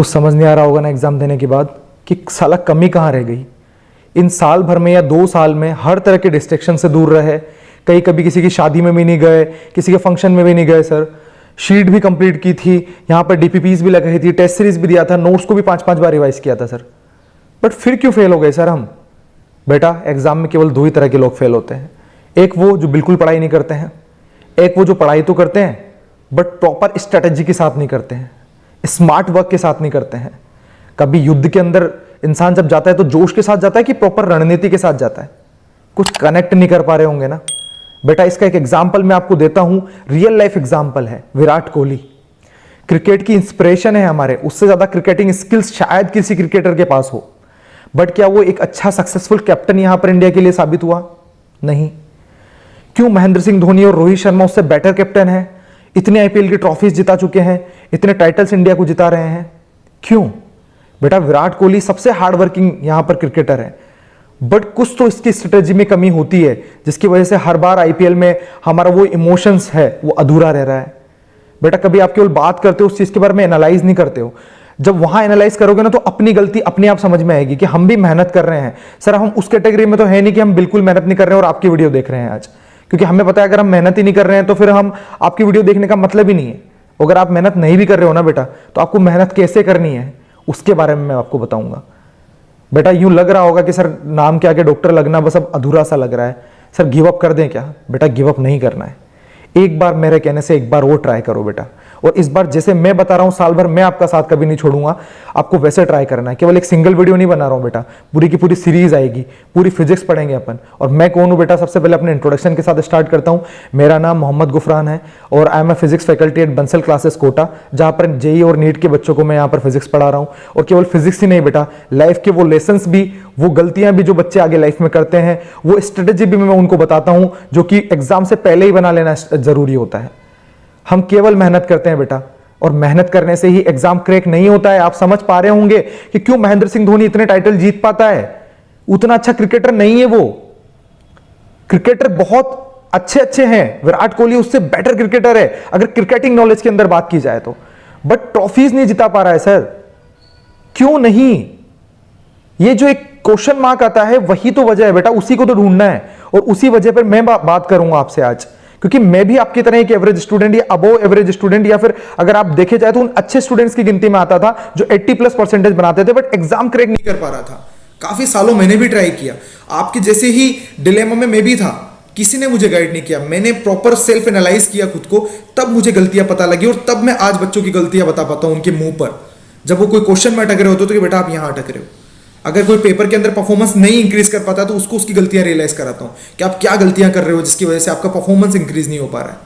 कुछ समझ नहीं आ रहा होगा ना एग्जाम देने के बाद कि साला कमी कहाँ रह गई। इन साल भर में या 2 साल में हर तरह के डिस्ट्रैक्शन से दूर रहे, कहीं कभी किसी की शादी में भी नहीं गए, किसी के फंक्शन में भी नहीं गए सर, शीट भी कंप्लीट की थी, यहाँ पर डीपीपीज भी लगाई थी, टेस्ट सीरीज भी दिया था, नोट्स को भी 5-5 बार रिवाइज किया था सर, बट फिर क्यों फेल हो गए सर हम? बेटा एग्जाम में केवल 2 ही तरह के लोग फेल होते हैं, एक वो जो बिल्कुल पढ़ाई नहीं करते हैं, एक वो जो पढ़ाई तो करते हैं बट प्रॉपर स्ट्रेटेजी के साथ नहीं करते हैं, स्मार्ट वर्क के साथ नहीं करते हैं। कभी युद्ध के अंदर इंसान जब जाता है तो जोश के साथ जाता है कि प्रॉपर रणनीति के साथ जाता है? कुछ कनेक्ट नहीं कर पा रहे होंगे ना बेटा। इसका एक एग्जाम्पल मैं आपको देता हूं, रियल लाइफ एग्जाम्पल है विराट कोहली। क्रिकेट की इंस्पिरेशन है हमारे, उससे ज्यादा क्रिकेटिंग स्किल्स शायद किसी क्रिकेटर के पास हो, बट क्या वो एक अच्छा सक्सेसफुल कैप्टन यहां पर इंडिया के लिए साबित हुआ? नहीं। क्यों महेंद्र सिंह धोनी और रोहित शर्मा उससे बेटर कैप्टन है? इतने आईपीएल की ट्रॉफीज जिता चुके हैं, इतने टाइटल्स इंडिया को जिता रहे हैं, क्यों? बेटा विराट कोहली सबसे हार्ड वर्किंग यहां पर क्रिकेटर है, बट कुछ तो इसकी स्ट्रेटेजी में कमी होती है जिसकी वजह से हर बार आईपीएल में हमारा वो इमोशंस है वो अधूरा रह रहा है। बेटा कभी आप केवल बात करते हो, उस चीज के बारे में एनालाइज नहीं करते हो। जब वहां एनालाइज करोगे ना तो अपनी गलती अपने आप समझ में आएगी कि हम भी मेहनत कर रहे हैं सर। हम उस कैटेगरी में तो है नहीं कि हम बिल्कुल मेहनत नहीं कर रहे हैं और आपकी वीडियो देख रहे हैं आज, क्योंकि हमें पता है अगर हम मेहनत ही नहीं कर रहे हैं तो फिर हम आपकी वीडियो देखने का मतलब ही नहीं है। अगर आप मेहनत नहीं भी कर रहे हो ना बेटा, तो आपको मेहनत कैसे करनी है उसके बारे में मैं आपको बताऊंगा। बेटा यूं लग रहा होगा कि सर नाम के आगे डॉक्टर लगना बस अब अधूरा सा लग रहा है, सर गिव अप कर दें क्या? बेटा गिव अप नहीं करना है, एक बार मेरे कहने से एक बार वो ट्राई करो बेटा। और इस बार जैसे मैं बता रहा हूं साल भर मैं आपका साथ कभी नहीं छोड़ूंगा, आपको वैसे ट्राई करना है। केवल एक सिंगल वीडियो नहीं बना रहा हूं बेटा, पूरी की पूरी सीरीज आएगी, पूरी फिजिक्स पढ़ेंगे अपन। और मैं कौन हूं बेटा? सबसे पहले अपने इंट्रोडक्शन के साथ स्टार्ट करता हूं। मेरा नाम मोहम्मद गुफरान है और I am a physics faculty at Bansal classes Kota, जहां पर जेई और नीट के बच्चों को मैं यहाँ पर फिजिक्स पढ़ा रहा हूँ। और केवल फिजिक्स ही नहीं बेटा, लाइफ के वो लेसन्स भी, वो गलतियां भी जो बच्चे आगे लाइफ में करते हैं, वो स्ट्रेटेजी भी मैं उनको बताता हूं जो कि एग्जाम से पहले ही बना लेना जरूरी होता है। हम केवल मेहनत करते हैं बेटा, और मेहनत करने से ही एग्जाम क्रैक नहीं होता है। आप समझ पा रहे होंगे कि क्यों महेंद्र सिंह धोनी इतने टाइटल जीत पाता है। उतना अच्छा क्रिकेटर नहीं है वो, क्रिकेटर बहुत अच्छे अच्छे हैं, विराट कोहली उससे बेटर क्रिकेटर है अगर क्रिकेटिंग नॉलेज के अंदर बात की जाए तो, बट ट्रॉफीज नहीं जिता पा रहा है सर। क्यों नहीं? ये जो एक क्वेश्चन मार्क आता है वही तो वजह है बेटा, उसी को तो ढूंढना है। और उसी वजह पर मैं बात करूंगा आपसे आज, क्योंकि मैं भी आपकी तरह एक एवरेज स्टूडेंट या अबव एवरेज स्टूडेंट, या फिर अगर आप देखे जाए तो उन अच्छे स्टूडेंट्स की गिनती में आता था जो 80+ % बनाते थे, बट एग्जाम क्रैक नहीं कर पा रहा था। काफी सालों मैंने भी ट्राई किया, आपके जैसे ही डिलेमा में मैं भी था, किसी ने मुझे गाइड नहीं किया। मैंने प्रॉपर सेल्फ एनालाइज किया खुद को, तब मुझे गलतियां पता लगी और तब मैं आज बच्चों की गलतियां बता पाता हूं उनके मुंह पर। जब वो कोई क्वेश्चन में अटक रहे होते तो कि बेटा आप यहां अटक रहे हो। अगर कोई पेपर के अंदर परफॉर्मेंस नहीं इंक्रीज कर पाता तो उसको उसकी गलतियां रियलाइज कराता हूं कि आप क्या गलतियां कर रहे हो जिसकी वजह से आपका परफॉर्मेंस इंक्रीज नहीं हो पा रहा है।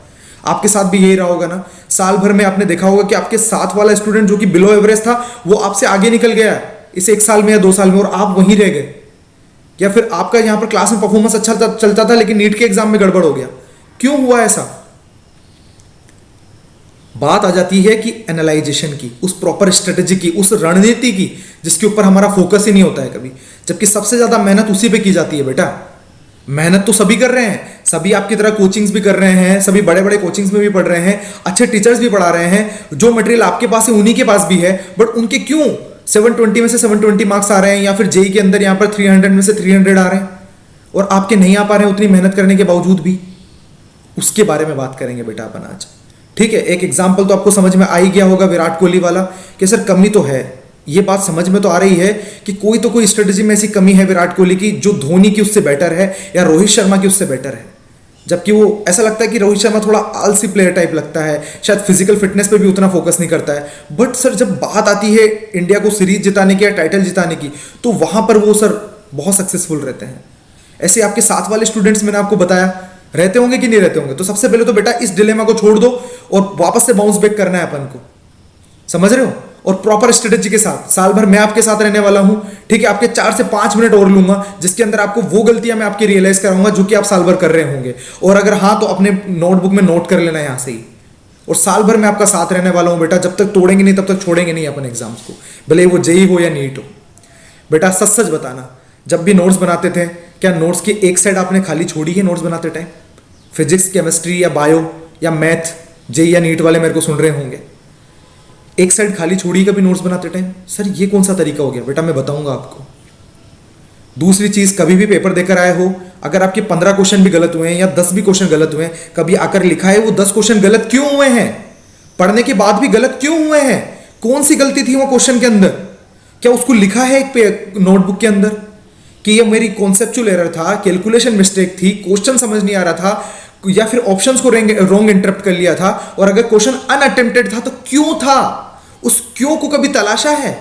आपके साथ भी यही रहा होगा ना, साल भर में आपने देखा होगा कि आपके साथ वाला स्टूडेंट जो कि बिलो एवरेज था वो आपसे आगे निकल गया इस 1 साल में या 2 साल में, और आप वहीं रह गए। या फिर आपका यहां पर क्लास में परफॉर्मेंस अच्छा चलता था लेकिन नीट के एग्जाम में गड़बड़ हो गया। क्यों हुआ ऐसा? बात आ जाती है कि एनालाइजेशन की, उस प्रॉपर स्ट्रेटेजी की, उस रणनीति की जिसके ऊपर हमारा फोकस ही नहीं होता है कभी, जबकि सबसे ज्यादा मेहनत उसी पे की जाती है बेटा। मेहनत तो सभी कर रहे हैं, सभी आपकी तरह कोचिंग्स भी कर रहे हैं, सभी बड़े बड़े कोचिंग्स में भी पढ़ रहे हैं, अच्छे टीचर्स भी पढ़ा रहे हैं, जो मटेरियल आपके पास है उन्हीं के पास भी है, बट उनके क्यों 720 में से 720 मार्क्स आ रहे हैं, या फिर जेई के अंदर यहां पर 300 में से 300 आ रहे हैं, और आपके नहीं आ पा रहे हैं उतनी मेहनत करने के बावजूद भी? उसके बारे में बात करेंगे बेटा अपन आज। ठीक है, एक एग्जाम्पल तो आपको समझ में आ ही गया होगा विराट कोहली वाला, कि सर कमी तो है, ये बात समझ में तो आ रही है कि कोई तो कोई स्ट्रेटेजी में ऐसी कमी है विराट कोहली की जो धोनी की उससे बेटर है या रोहित शर्मा की उससे बेटर है। जबकि वो ऐसा लगता है कि रोहित शर्मा थोड़ा आलसी प्लेयर टाइप लगता है, शायद फिजिकल फिटनेस पे भी उतना फोकस नहीं करता है। बट सर जब बात आती है इंडिया को सीरीज जिताने की या टाइटल जिताने की, तो वहां पर वो सर बहुत सक्सेसफुल रहते हैं। ऐसे आपके साथ वाले स्टूडेंट्स मैंने आपको बताया रहते होंगे कि नहीं रहते होंगे। तो सबसे पहले तो बेटा इस डिलेमा को छोड़ दो और वापस से बाउंस बैक करना है अपन को, समझ रहे हो? और प्रॉपर स्ट्रेटेजी के साथ साल भर मैं आपके साथ रहने वाला हूं। ठीक है, आपके 4 से 5 मिनट और लूंगा जिसके अंदर आपको वो गलतियां मैं आपकी रियलाइज कराऊंगा जो कि आप साल भर कर रहे होंगे, और अगर हाँ तो अपने नोटबुक में नोट कर लेना यहां से ही। और साल भर मैं आपका साथ रहने वाला हूं बेटा, जब तक तोड़ेंगे नहीं तब तक छोड़ेंगे नहीं अपन एग्जाम्स को, भले वो जेई हो या नीट हो। बेटा सच सच बताना, जब भी नोट्स बनाते थे क्या नोट्स की एक साइड आपने खाली छोड़ी है नोट्स बनाते टाइम? फिजिक्स, केमिस्ट्री या बायो या मैथ, जेई या नीट वाले मेरे को सुन रहे होंगे, एक साइड खाली छोड़ी कभी नोट्स बनाते टाइम। सर ये कौन सा तरीका हो गया? बेटा मैं बताऊंगा आपको। दूसरी चीज, कभी भी पेपर देकर आए हो, अगर आपके 15 क्वेश्चन भी गलत हुए हैं या 10 भी क्वेश्चन गलत हुए हैं, कभी आकर लिखा है वो 10 क्वेश्चन गलत क्यों हुए हैं? पढ़ने के बाद भी गलत क्यों हुए हैं? कौन सी गलती थी वो क्वेश्चन के अंदर? क्या उसको लिखा है एक नोटबुक के अंदर कि ये मेरी कॉन्सेप्चुअल एरर था, कैलकुलेशन मिस्टेक थी, क्वेश्चन समझ नहीं आ रहा था, या फिर ऑप्शंस को रॉन्ग इंटरप्ट कर लिया था? और अगर क्वेश्चन अनअटेम्प्टेड था तो क्यों था? उस क्यों को कभी तलाशा है?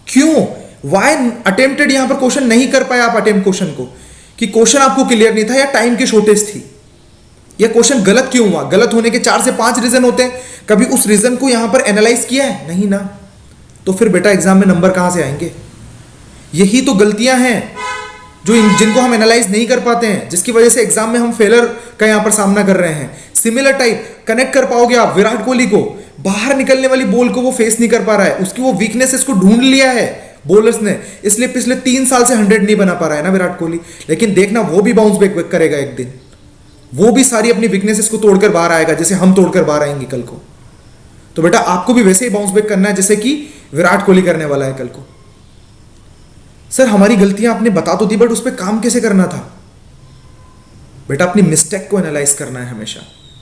क्यों, वाई अटेम्प्टेड यहां पर क्वेश्चन नहीं कर पाया आप अटेम्प्ट क्वेश्चन को, कि क्वेश्चन आपको क्लियर नहीं था या टाइम की शॉर्टेज थी, या क्वेश्चन गलत क्यों हुआ? गलत होने के 4 से 5 रीजन होते हैं, कभी उस रीजन को यहां पर एनालाइज किया है? नहीं ना। तो फिर बेटा एग्जाम में नंबर कहां से आएंगे? यही तो गलतियां हैं जो जिनको हम एनालाइज नहीं कर पाते हैं, जिसकी वजह से एग्जाम में हम फेलर का यहां पर सामना कर रहे हैं। सिमिलर टाइप कनेक्ट कर पाओगे आप विराट कोहली को? बाहर निकलने वाली बॉल को वो फेस नहीं कर पा रहा है, उसकी वो वीकनेसेस को ढूंढ लिया है बॉलर्स ने, इसलिए पिछले 3 साल से 100 नहीं बना पा रहा है ना विराट कोहली। लेकिन देखना वो भी बाउंस बैक करेगा एक दिन, वो भी सारी अपनी वीकनेसेस को तोड़कर बाहर आएगा, जैसे हम तोड़कर बाहर आएंगे कल को। तो बेटा आपको भी वैसे ही बाउंस बैक करना है जैसे कि विराट कोहली करने वाला है कल को। सर हमारी गलतियां आपने बता तो दी, बट उस पर काम कैसे करना था? बेटा अपनी मिस्टेक को एनालाइज करना है हमेशा।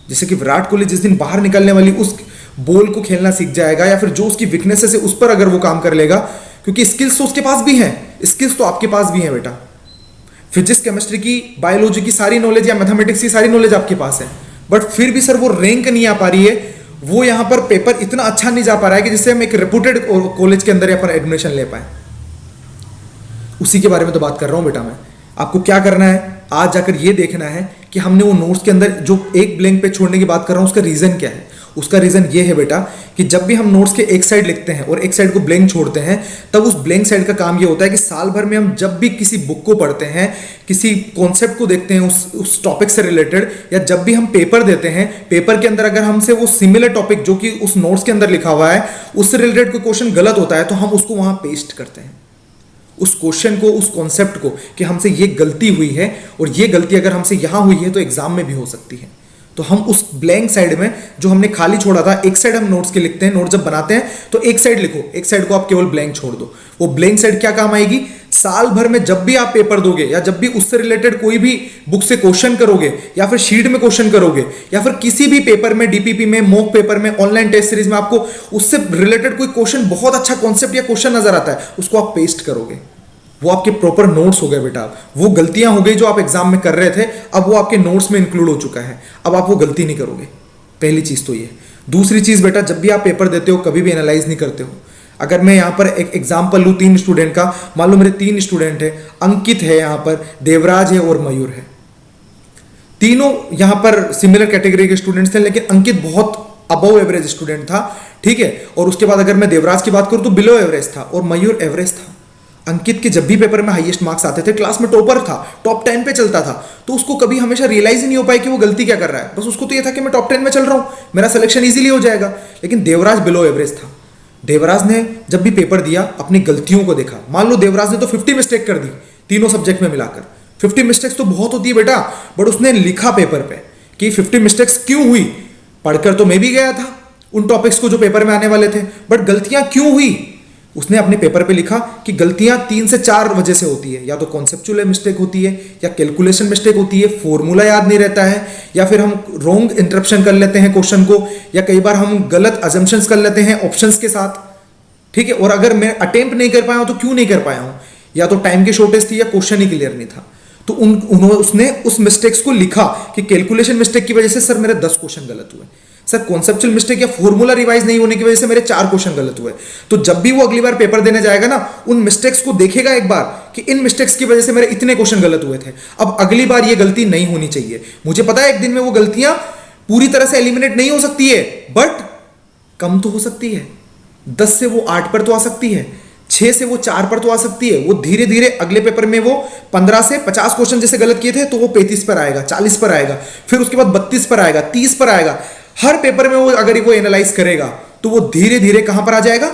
जैसे कि विराट कोहली जिस दिन बाहर निकलने वाली उस बॉल को खेलना सीख जाएगा, या फिर जो उसकी वीकनेसेस है उस पर अगर वो काम कर लेगा, क्योंकि स्किल्स तो उसके पास भी हैं, स्किल्स तो आपके पास भी हैं बेटा। फिजिक्स, केमिस्ट्री की, बायोलॉजी की सारी नॉलेज या मैथमेटिक्स की सारी नॉलेज आपके पास है, बट फिर भी सर वो रैंक नहीं आ पा रही है, वो यहां पर पेपर इतना अच्छा नहीं जा पा रहा है कि जिससे हम एक रेपुटेड कॉलेज के अंदर यहाँ पर एडमिशन ले पाए। उसी के बारे में तो बात कर रहा हूं बेटा मैं। आपको क्या करना है, आज जाकर ये देखना है कि हमने वो नोट्स के अंदर जो एक ब्लैंक पे छोड़ने की बात कर रहा हूं उसका रीजन क्या है। उसका रीजन ये है बेटा कि जब भी हम नोट्स के एक साइड लिखते हैं और एक साइड को ब्लैंक छोड़ते हैं, तब उस ब्लैंक साइड का काम ये होता है कि साल भर में हम जब भी किसी बुक को पढ़ते हैं, किसी कॉन्सेप्ट को देखते हैं उस टॉपिक से रिलेटेड, या जब भी हम पेपर देते हैं, पेपर के अंदर अगर हमसे वो सिमिलर टॉपिक जो कि उस नोट्स के अंदर लिखा हुआ है उससे रिलेटेड कोई क्वेश्चन गलत होता है, तो हम उसको वहां पेस्ट करते हैं, उस क्वेश्चन को, उस कॉन्सेप्ट को, कि हमसे ये गलती हुई है और ये गलती अगर हमसे यहां हुई है तो एग्जाम में भी हो सकती है। तो हम उस ब्लैंक साइड में जो हमने खाली छोड़ा था, एक साइड हम नोट्स के लिखते हैं, नोट जब बनाते हैं तो एक साइड लिखो, एक साइड को आप केवल ब्लैंक छोड़ दो। वो ब्लैंक साइड क्या काम आएगी? साल भर में जब भी आप पेपर दोगे या जब भी उससे रिलेटेड कोई भी बुक से क्वेश्चन करोगे, या फिर शीट में क्वेश्चन करोगे, या फिर किसी भी पेपर में, डीपीपी में, मॉक पेपर में, ऑनलाइन टेस्ट सीरीज में आपको उससे रिलेटेड कोई क्वेश्चन, बहुत अच्छा कॉन्सेप्ट या क्वेश्चन नजर आता है, उसको आप पेस्ट करोगे। वो आपके प्रॉपर नोट्स हो गए बेटा। वो गलतियां हो गई जो आप एग्जाम में कर रहे थे, अब वो आपके नोट्स में इंक्लूड हो चुका है, अब आप वो गलती नहीं करोगे। पहली चीज तो ये। दूसरी चीज बेटा, जब भी आप पेपर देते हो कभी भी एनालाइज नहीं करते हो। अगर मैं यहां पर एक एग्जाम्पल लूं 3 स्टूडेंट का, मान लो मेरे 3 स्टूडेंट है, अंकित है यहां पर, देवराज है और मयूर है। तीनों यहां पर सिमिलर कैटेगरी के स्टूडेंट्स थे, लेकिन अंकित बहुत अबव एवरेज स्टूडेंट था, ठीक है। और उसके बाद अगर मैं देवराज की बात करूं तो बिलो एवरेज था, और मयूर एवरेज था। अंकित के जब भी पेपर में हाईएस्ट मार्क्स आते थे, क्लास में टॉपर था, टॉप 10 पे चलता था, तो उसको कभी हमेशा रियलाइज ही नहीं हो पाया कि वो गलती क्या कर रहा है। बस उसको तो ये था कि मैं टॉप 10 में चल रहा हूं, मेरा सिलेक्शन इजीली हो जाएगा। लेकिन देवराज बिलो एवरेज था। देवराज ने जब भी पेपर दिया अपनी गलतियों को देखा। मान लो देवराज ने तो 50 मिस्टेक कर दी तीनों सब्जेक्ट में मिलाकर। 50 मिस्टेक्स तो बहुत होती है बेटा, बट उसने लिखा पेपर पे कि 50 मिस्टेक्स क्यों हुई। पढ़कर तो मैं भी गया था उन टॉपिक्स को जो पेपर में आने वाले थे, बट गलतियां क्यों हुई उसने अपने पेपर पे लिखा कि गलतियां 3 से 4 वजह से होती है। या तो कॉन्सेप्चुअल मिस्टेक होती है, या कैलकुलेशन मिस्टेक होती है, फॉर्मूला याद नहीं रहता है, या फिर हम रॉन्ग इंटरप्शन कर लेते हैं क्वेश्चन को, या कई बार हम गलत अजम्पशंस कर लेते हैं ऑप्शंस के साथ, ठीक है। और अगर मैं अटेम्प्ट नहीं कर पाया हूं तो क्यों नहीं कर पाया हूं? या तो टाइम की शॉर्टेज थी या क्वेश्चन ही क्लियर नहीं था। तो उसने उस मिस्टेक्स को लिखा कि कैलकुलेशन मिस्टेक की वजह से सर मेरे 10 क्वेश्चन गलत हुए, सर कॉन्सेप्चुअल मिस्टेक या फॉर्मूला रिवाइज नहीं होने की वजह से मेरे 4 क्वेश्चन गलत हुए। तो जब भी वो अगली बार पेपर देने जाएगा ना, उन मिस्टेक्स को देखेगा एक बार कि इन मिस्टेक्स की वजह से मेरे इतने क्वेश्चन गलत हुए थे, अब अगली बार ये गलती नहीं होनी चाहिए। मुझे पता है एक दिन में वो गलतियां पूरी तरह से एलिमिनेट नहीं हो सकती है, बट कम तो हो सकती है। 10 से वो 8 पर तो आ सकती है, 6 से वो 4 पर तो आ सकती है। वो धीरे धीरे अगले पेपर में वो 15 से 50 क्वेश्चन जैसे गलत किए थे तो वो 35 पर आएगा, 40 पर आएगा, फिर उसके बाद 32 पर आएगा, 30 पर आएगा। हर पेपर में वो अगर वो एनालाइज करेगा तो वो धीरे धीरे कहां पर आ जाएगा?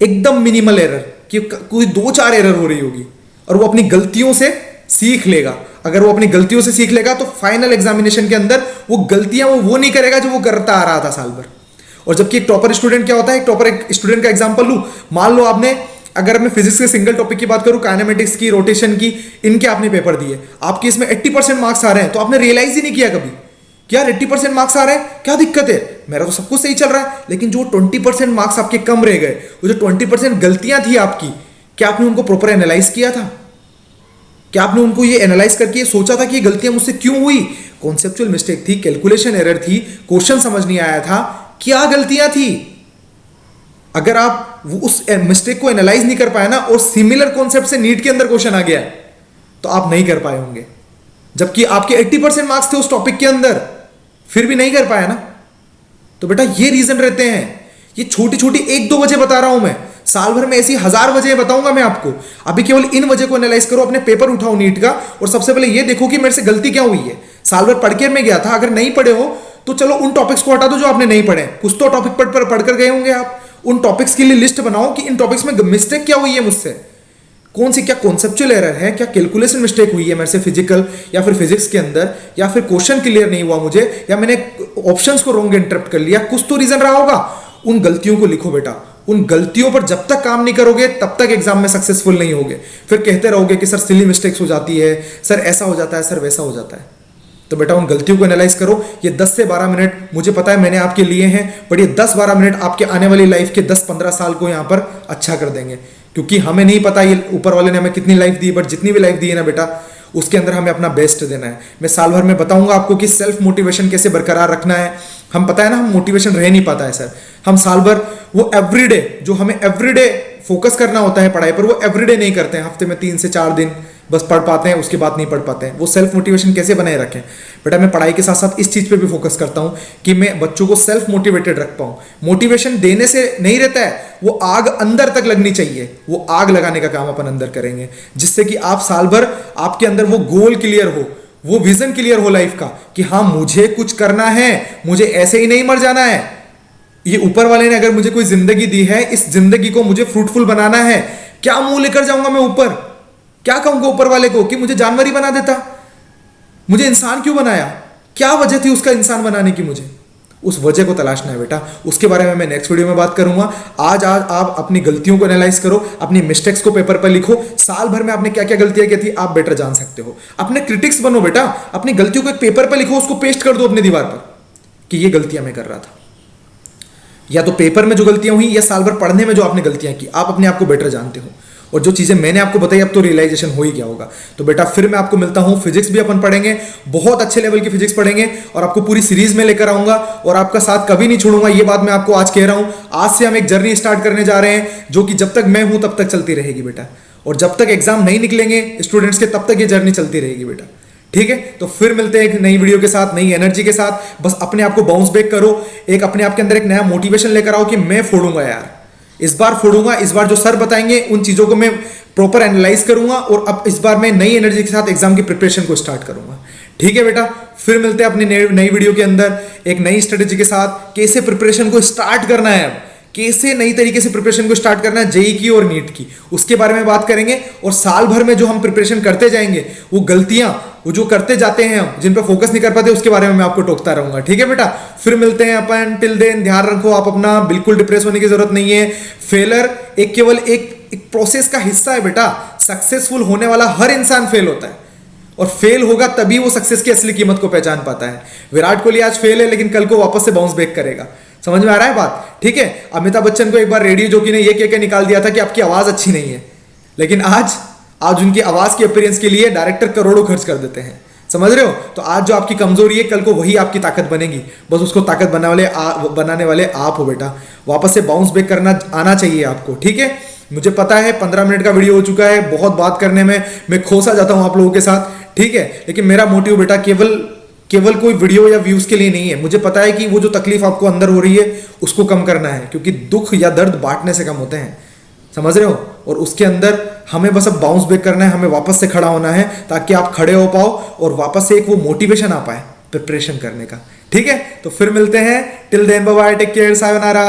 एकदम मिनिमल एरर, कि कोई 2-4 एरर हो रही होगी, और वो अपनी गलतियों से सीख लेगा। अगर वो अपनी गलतियों से सीख लेगा तो फाइनल एग्जामिनेशन के अंदर वो गलतियां वो नहीं करेगा जो वो करता आ रहा था साल भर। और जबकि एक टॉपर स्टूडेंट क्या होता है, एक टॉपर स्टूडेंट का एग्जांपल लूं, मान लो आपने, अगर मैं फिजिक्स के सिंगल टॉपिक की बात करूं, काइनेमेटिक्स की, रोटेशन की, इनके आपने पेपर दिए, आपके इसमें 80% मार्क्स आ रहे हैं, तो आपने रियलाइज ही नहीं किया कभी कि यार 80% मार्क्स आ रहे हैं, क्या दिक्कत है, मेरा तो सब कुछ सही चल रहा है। लेकिन जो 20% मार्क्स आपके कम रह गए, वो जो 20% गलतियां थी आपकी, क्या आपने उनको प्रॉपर एनालाइज किया था? क्या आपने उनको ये एनालाइज करके ये सोचा था कि ये गलतियां मुझसे क्यों हुई? कॉन्सेप्चुअल मिस्टेक थी, कैलकुलेशन एरर थी, क्वेश्चन समझ नहीं आया था, क्या गलतियां थी? अगर आप उस मिस्टेक को एनालाइज नहीं कर पाए ना, और सिमिलर कॉन्सेप्ट से नीट के अंदर क्वेश्चन आ गया, तो आप नहीं कर पाए होंगे। जबकि आपके 80% मार्क्स थे उस टॉपिक के अंदर, फिर भी नहीं कर पाया ना। तो बेटा ये रीजन रहते हैं। ये छोटी छोटी 1-2 वजह बता रहा हूं मैं, साल भर में ऐसी 1000 वजह बताऊंगा मैं आपको। अभी केवल इन वजह को एनालाइज करो, अपने पेपर उठाओ नीट का, और सबसे पहले ये देखो कि मेरे से गलती क्या हुई है। साल भर पढ़ के मैं गया था, अगर नहीं पढ़े हो तो चलो उन टॉपिक्स को हटा दो जो आपने नहीं पढ़े। कुछ तो टॉपिक पढ़कर गए होंगे आप, उन टॉपिक्स के लिए लिस्ट बनाओ कि इन टॉपिक्स में मिस्टेक क्या हुई है मुझसे, कौन सी, क्या कॉन्सेप्चुअल एरर है, क्या कैलकुलेशन मिस्टेक हुई है मेरे से फिजिकल या फिर फिजिक्स के अंदर, या फिर क्वेश्चन क्लियर नहीं हुआ मुझे, या मैंने ऑप्शंस को रॉन्ग इंटरप्ट कर लिया, कुछ तो रीजन रहा होगा। उन गलतियों को लिखो बेटा। उन गलतियों पर जब तक काम नहीं करोगे तब तक एग्जाम में सक्सेसफुल नहीं होगे। फिर कहते रहोगे कि सर सिली मिस्टेक्स हो जाती है, सर ऐसा हो जाता है, सर वैसा हो जाता है। तो बेटा उन गलतियों को एनालाइज करो। ये 10 से 12 मिनट मुझे पता है मैंने आपके लिए हैं, बट ये 10-12 मिनट आपके आने वाली लाइफ के 10-15 साल को यहां पर अच्छा कर देंगे। क्योंकि हमें नहीं पता ये ऊपर वाले ने हमें कितनी लाइफ दी, बट जितनी भी लाइफ दी है ना बेटा, उसके अंदर हमें अपना बेस्ट देना है। मैं साल भर में बताऊंगा आपको कि सेल्फ मोटिवेशन कैसे बरकरार रखना है। हम पता है ना, हम मोटिवेशन रह नहीं पाता है सर। हम साल भर वो एवरीडे, जो हमें एवरीडे फोकस करना होता है पढ़ाई पर, वो एवरीडे नहीं करते हैं। हफ्ते में 3 से 4 दिन बस पढ़ पाते हैं, उसके बाद नहीं पढ़ पाते हैं। वो सेल्फ मोटिवेशन कैसे बनाए रखें बेटा? मैं पढ़ाई के साथ साथ इस चीज पे भी फोकस करता हूं कि मैं बच्चों को सेल्फ मोटिवेटेड रख पाऊं। मोटिवेशन देने से नहीं रहता है, वो आग अंदर तक लगनी चाहिए। वो आग लगाने का काम अपन अंदर करेंगे, जिससे कि आप साल भर आपके अंदर वो गोल क्लियर हो, वो विजन क्लियर हो लाइफ का कि हाँ मुझे कुछ करना है, मुझे ऐसे ही नहीं मर जाना है। ये ऊपर वाले ने अगर मुझे कोई जिंदगी दी है, इस जिंदगी को मुझे फ्रूटफुल बनाना है। क्या मुंह लेकर जाऊंगा मैं ऊपर? क्या कहूंगा ऊपर वाले को कि मुझे जानवर ही बना देता? मुझे इंसान क्यों बनाया? क्या वजह थी उसका इंसान बनाने की? मुझे उस वजह को तलाशना है बेटा। उसके बारे में मैं नेक्स्ट वीडियो में बात करूंगा। आज आप अपनी गलतियों को एनालाइज करो, अपनी मिस्टेक्स को पेपर पर लिखो। साल भर में आपने क्या क्या गलतियां की थी आप बेटर जान सकते हो। अपने क्रिटिक्स बनो बेटा। अपनी गलतियों को एक पेपर पर लिखो, उसको पेस्ट कर दो अपनी दीवार पर कि ये गलतियां मैं कर रहा था। या तो पेपर में जो गलतियां हुई, या साल भर पढ़ने में जो आपने गलतियां की, आप अपने आप को बेटर जानते हो। और जो चीजें मैंने आपको बताई, अब तो रियलाइजेशन हो ही गया होगा। तो बेटा फिर मैं आपको मिलता हूं। फिजिक्स भी अपन पढ़ेंगे, बहुत अच्छे लेवल की फिजिक्स पढ़ेंगे, और आपको पूरी सीरीज में लेकर आऊंगा, और आपका साथ कभी नहीं छोड़ूंगा। ये बात मैं आपको आज कह रहा हूं। आज से हम एक जर्नी स्टार्ट करने जा रहे हैं, जो कि जब तक मैं हूं तब तक चलती रहेगी बेटा। और जब तक एग्जाम नहीं निकलेंगे स्टूडेंट्स के, तब तक ये जर्नी चलती रहेगी बेटा। ठीक है, तो फिर मिलते हैं एक नई वीडियो के साथ, नई एनर्जी के साथ। बस अपने आप को बाउंस बैक करो, एक अपने आप के अंदर एक नया मोटिवेशन लेकर आओ कि मैं फोड़ूंगा यार, इस बार फोड़ूंगा। इस बार जो सर बताएंगे उन चीजों को मैं प्रॉपर एनालाइज करूंगा, और अब इस बार मैं नई एनर्जी के साथ एग्जाम की प्रिपरेशन को स्टार्ट करूंगा। ठीक है बेटा, फिर मिलते हैं अपनी नई वीडियो के अंदर एक नई स्ट्रेटेजी के साथ। कैसे प्रिपरेशन को स्टार्ट करना है, अब कैसे नई तरीके से प्रिपरेशन को स्टार्ट करना है जेई की और नीट की, उसके बारे में बात करेंगे। और साल भर में जो हम प्रिपरेशन करते जाएंगे, वो गलतियां वो जो करते जाते हैं हम, जिन पर फोकस नहीं कर पाते, उसके बारे में मैं आपको टोकता रहूंगा। ठीक है बेटा, फिर मिलते हैं अपन। टिल देन ध्यान रखो आप अपना, बिल्कुल डिप्रेस होने की जरूरत नहीं है। फेलर एक केवल एक प्रोसेस का हिस्सा है बेटा। सक्सेसफुल होने वाला हर इंसान फेल होता है, और फेल होगा तभी वो सक्सेस की असली कीमत को पहचान पाता है। विराट कोहली आज फेल है, लेकिन कल को वापस से बाउंस बैक करेगा। समझ में आ रहा है बात? ठीक है, अमिताभ बच्चन को एक बार रेडियो जॉकी ने ये कह के निकाल दिया था कि आपकी आवाज अच्छी नहीं है, लेकिन आज उनकी आवाज के अपीयरेंस के लिए डायरेक्टर करोड़ों खर्च कर देते हैं। समझ रहे हो? तो आज जो आपकी कमजोरी है, कल को वही आपकी ताकत बनेगी। बस उसको ताकत बनाने वाले आप हो बेटा। वापस से बाउंस बैक करना आना चाहिए आपको। ठीक है, मुझे पता है 15 मिनट का वीडियो हो चुका है, बहुत बात करने में मैं खोसा जाता हूं आप लोगों के साथ। ठीक है, लेकिन मेरा मोटिव बेटा केवल कोई वीडियो या व्यूज के लिए नहीं है। मुझे पता है कि वो जो तकलीफ आपको अंदर हो रही है उसको कम करना है, क्योंकि दुख या दर्द बांटने से कम होते हैं। समझ रहे हो? और उसके अंदर हमें बस अब बाउंस बैक करना है, हमें वापस से खड़ा होना है, ताकि आप खड़े हो पाओ और वापस से एक वो मोटिवेशन आ पाए प्रिपरेशन करने का। ठीक है, तो फिर मिलते हैं। Till then bye bye, take care, sayonara.